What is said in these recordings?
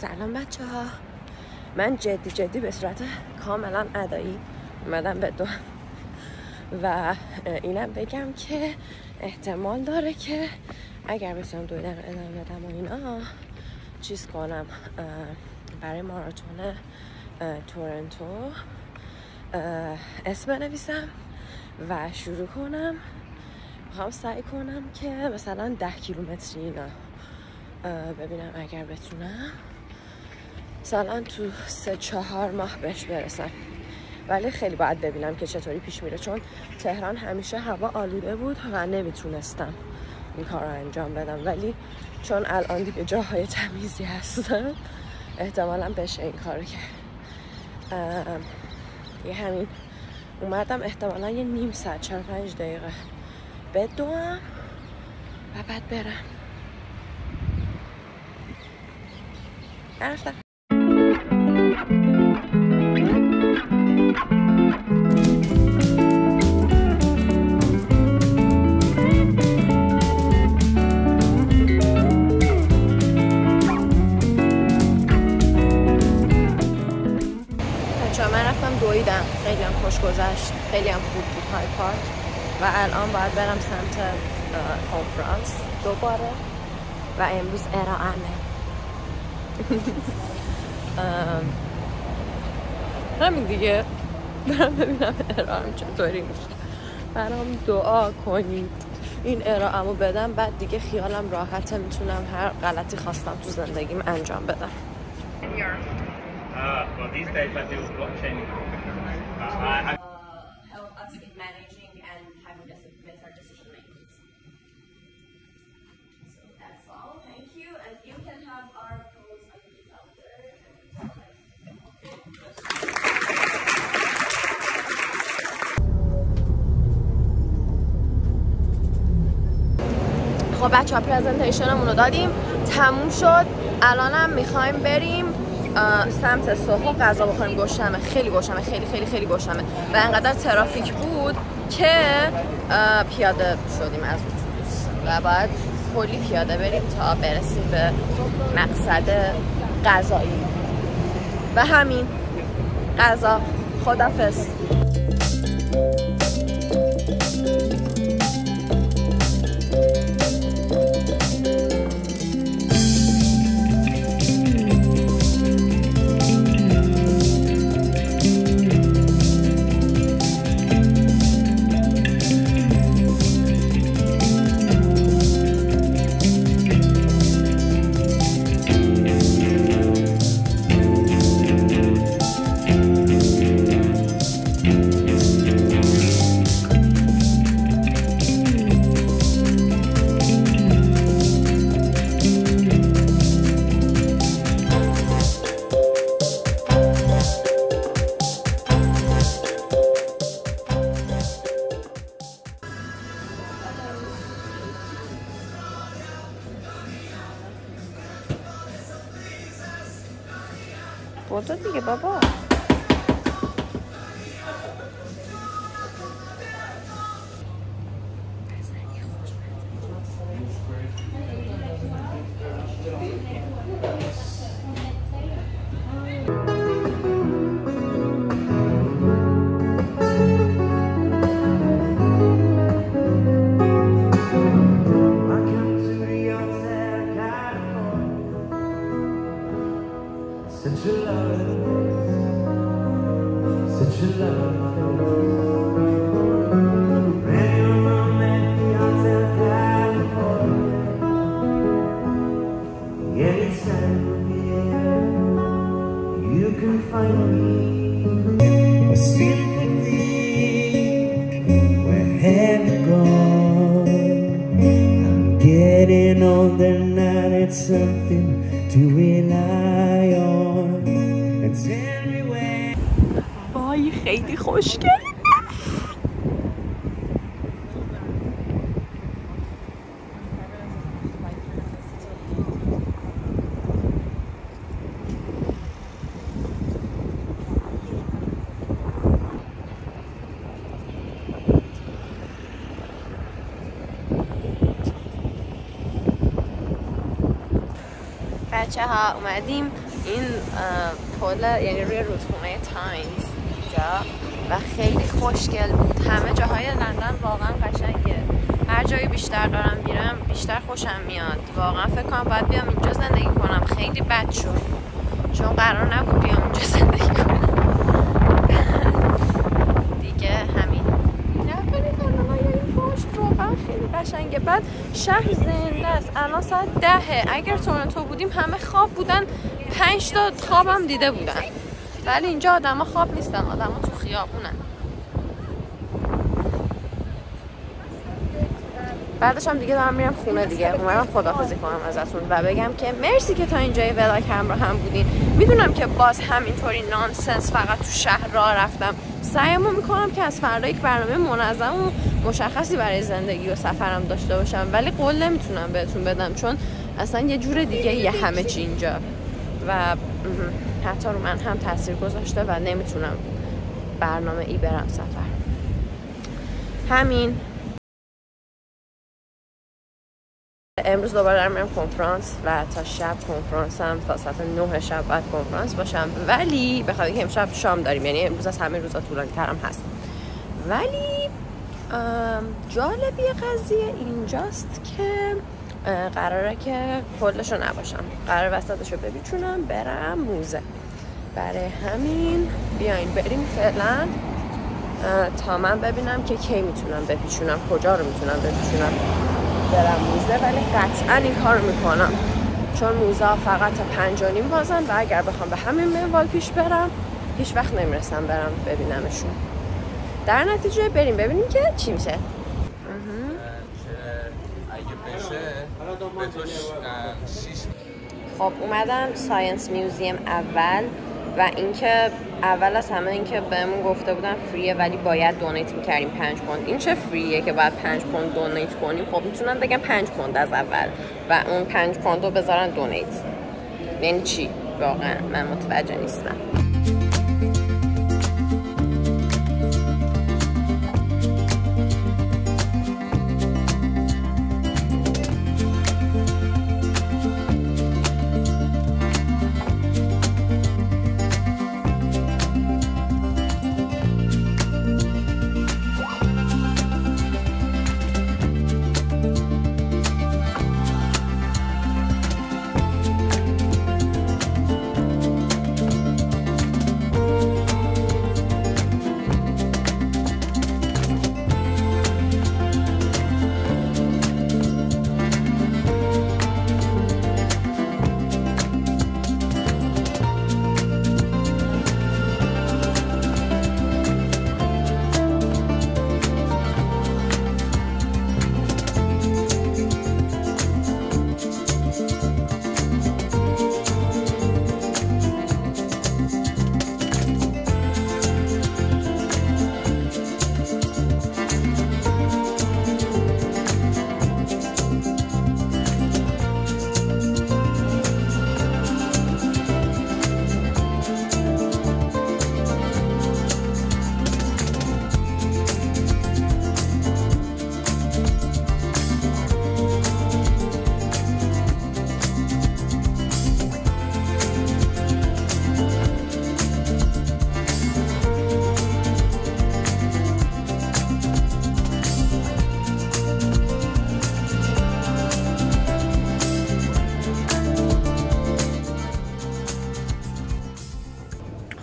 سلام بچه ها، من جدی به صورت کاملا ادایی اومدم بدوم و اینم بگم که احتمال داره که اگر بتونم دویدن ادامه بدم و اینا چیز کنم برای ماراتون تورنتو اسم بنویسم و شروع کنم. میخوام سعی کنم که مثلا 10 کیلومتری اینا ببینم اگر بتونم مثلا تو 3-4 ماه بهش برسم، ولی خیلی باید ببینم که چطوری پیش میره، چون تهران همیشه هوا آلوده بود و نمیتونستم این کار رو انجام بدم، ولی چون الان دیگه جاهای تمیزی هستن احتمالا بشه این کارو کرد. یه همین اومدم احتمالا یه نیم ساعت 4-5 دقیقه بدوم و بعد برم. رفتم. من رفتم دویدم، خیلی هم خوش گذشت، خیلی هم خوب بود های پارک و الان باید برم سمت کنفرانس دوباره و امروز ارائه‌مه. همین دیگه، برم ببینم ارائه‌م چطوری میشه. برام دعا کنید این ارائه‌مو بدم، بعد دیگه خیالم راحته، میتونم هر غلطی خواستم تو زندگیم انجام بدم. Well, these days I do blockchain. Help us in managing and having better decision making. So that's all. Thank you, and you can have our codes out there. خب بچه‌ها پرزنتیشنمون رو دادیم، تموم شد. الانم میخوایم بریم سمت سوهو غذا بخوریم. گشتمه، خیلی گشتمه، خیلی گشتمه و انقدر ترافیک بود که پیاده شدیم از اتوبوس و باید کلی پیاده بریم تا برسیم به مقصد غذایی و همین غذا. خدافظ. بودو دیگه بابا. Something to rely on and tell me where. وای خیلی خوشگله. بچه ها اومدیم این پل یعنی روی رودخونه تاینز اینجا و خیلی خوشگل بود. همه جاهای لندن واقعا قشنگه. هر جایی بیشتر دارم میرم بیشتر خوشم میاد. واقعا فکر کنم باید بیام اینجا زندگی کنم. خیلی بد شد چون قرار نبود بیام اینجا زندگی کنم. دیگه همین. نکنید این پشت واقعا خیلی قشنگه. بعد شهر زنده است. الان ساعت 10. اگر تورنتو بودیم همه خواب بودن. 5 تا خوابم دیده بودن. ولی اینجا آدما خواب نیستن. آدما تو خیابونن. بعدش هم دیگه دارم میرم خونه دیگه. اومدم خداحافظی کنم ازتون و بگم که مرسی که تا اینجای ولاگ همراه هم بودین. میدونم که باز همینطوری نانسنس فقط تو شهر راه رفتم. سعیمو میکنم که از فردا یک برنامه منظم و مشخصی برای زندگی و سفرم داشته باشم، ولی قول نمیتونم بهتون بدم چون اصلا یه جور دیگه یه همه چی اینجا و حتی رو من هم تاثیر گذاشته و نمیتونم برنامه ای برم سفر. همین. امروز دوباره دارم میرم کنفرانس و تا شب کنفرانسم، تا ساعت 9 شب باید کنفرانس باشم، ولی بخاطر اینکه امشب شام داریم یعنی امروز از همه روزا طولانی ترم هست. ولی جالبی قضیه اینجاست که قراره که کلشو نباشم، قراره وسطشو بپیچونم برم موزه. برای همین بیاین بریم فعلا تا من ببینم که کی میتونم بپیچونم، کجا رو میتونم بپیچونم برم موزه. ولی قطعا این کار رو میکنم چون موزه فقط تا 5:30 بازن و اگر بخوام به همین منوال پیش برم هیچ وقت نمیرسم برم ببینمشون. در نتیجه بریم ببینیم که چی میشه. اگه بشه به توش 6. خب اومدم ساینس میوزیم اول و اینکه اول از همه اینکه بهمون گفته بودن فریه ولی باید دونیت میکردیم 5 پوند. این چه فریه که باید 5 پوند دونیت کنیم؟ خب میتونن بگم 5 پوند از اول و اون 5 پوند رو بذارن دونیت. یعنی چی؟ واقعا من متوجه نیستم.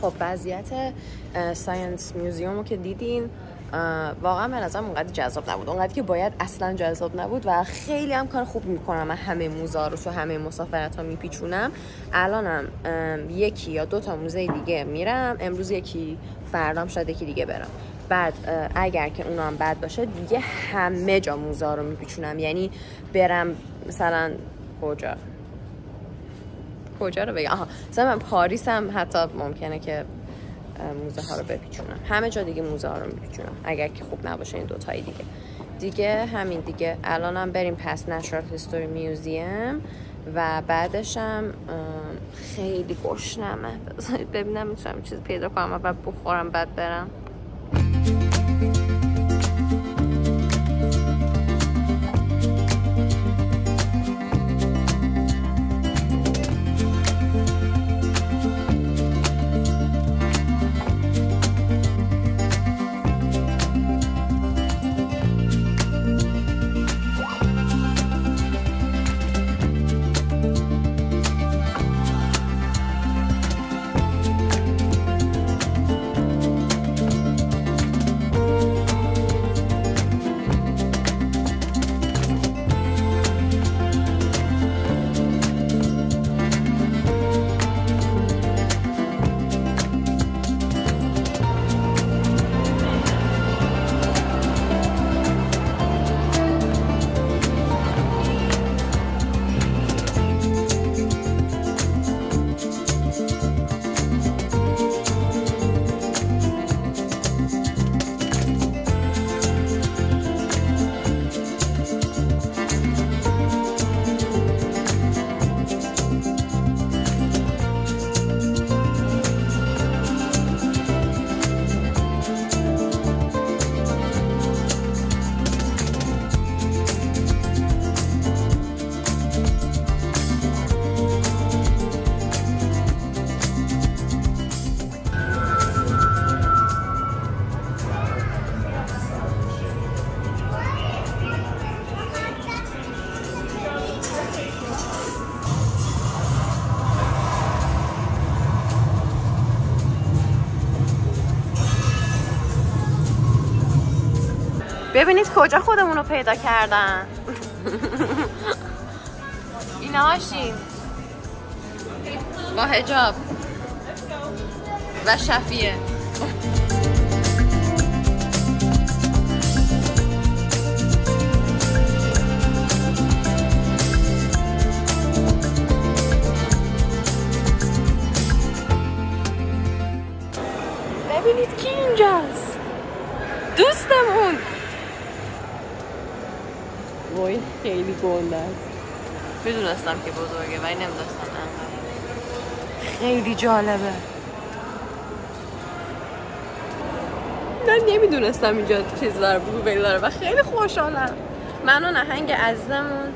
خب وضعیت ساینس میوزیوم رو که دیدین واقعا به نظرم اونقدر جذاب نبود، اونقدر که باید اصلا جذاب نبود و خیلی هم کار خوب میکنم. من همه موزه رو تو همه مسافرت ها میپیچونم. الانم 1 یا 2 تا موزه دیگه میرم، امروز یکی، فردام شاید یکی دیگه برم. بعد اگر که اونا هم بد باشه دیگه همه جا موزه رو میپیچونم. یعنی برم مثلا کجا رو بگم؟ مثلا من پاریس هم حتی ممکنه که موزه ها رو بپیچونم. همه جا دیگه موزه ها رو میپیچونم اگر که خوب نباشه این 2 تایی دیگه همین دیگه. الانم بریم پس نچرال هیستوری میوزیم و بعدش هم خیلی گشنمه. ببینم میتونم چیز پیدا کنم و بخورم بعد برم. ببینید کجا خودمون رو پیدا کردن. اینا هاشیم با حجاب و شفیه. ببینید کی اینجاست، دوستمون. وای خیلی گنده است. میدونستم که بزرگه ولی نمیدونستم انقدر. خیلی جالبه. من نمیدونستم اینجا چیز داره، بلوبری داره و خیلی خوشحالم. من و نهنگ عزیزمون.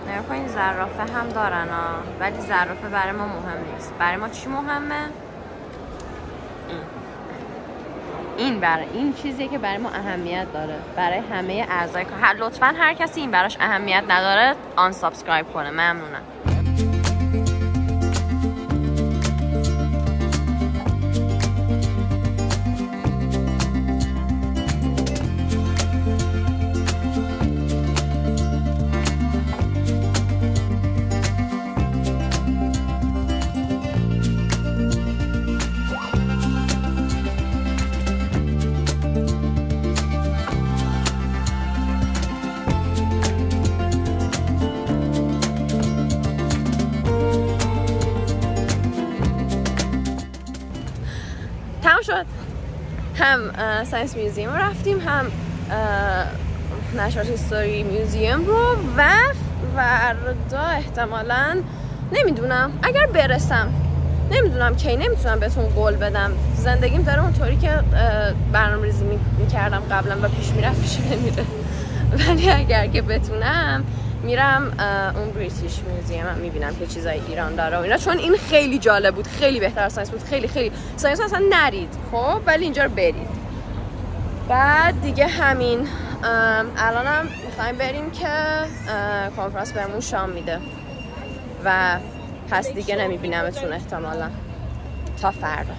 نگاه کنین زرافه هم دارن ها، ولی زرافه برای ما مهم نیست. برای ما چی مهمه؟ این چیزیه که برای ما اهمیت داره، برای همه اعضای کار. لطفاً هر کسی این براش اهمیت نداره آن سابسکرایب کنه. ممنونم. تمام شد. هم ساینس میوزیم رفتیم، هم نشات هیستوری میوزیم رو، و فردا احتمالاً نمیدونم اگر برسم، نمیدونم کی، نمیتونم بهتون قول بدم. زندگیم داره اونطوری که برنامه‌ریزی میکردم قبلا و پیش میرفت پیش نمیره، ولی اگر که بتونم میرم اون بریتیش میوزیم هم میبینم که چیزای ایران داره و اینا، چون این خیلی جالب بود، خیلی بهتر از ساینس بود. خیلی ساینس اصلا نرید خب، ولی اینجا رو برید. بعد دیگه همین. الانم میخوایم بریم که کنفرانس بهمون شام میده و پس دیگه نمیبینمتون احتمالا تا فردا.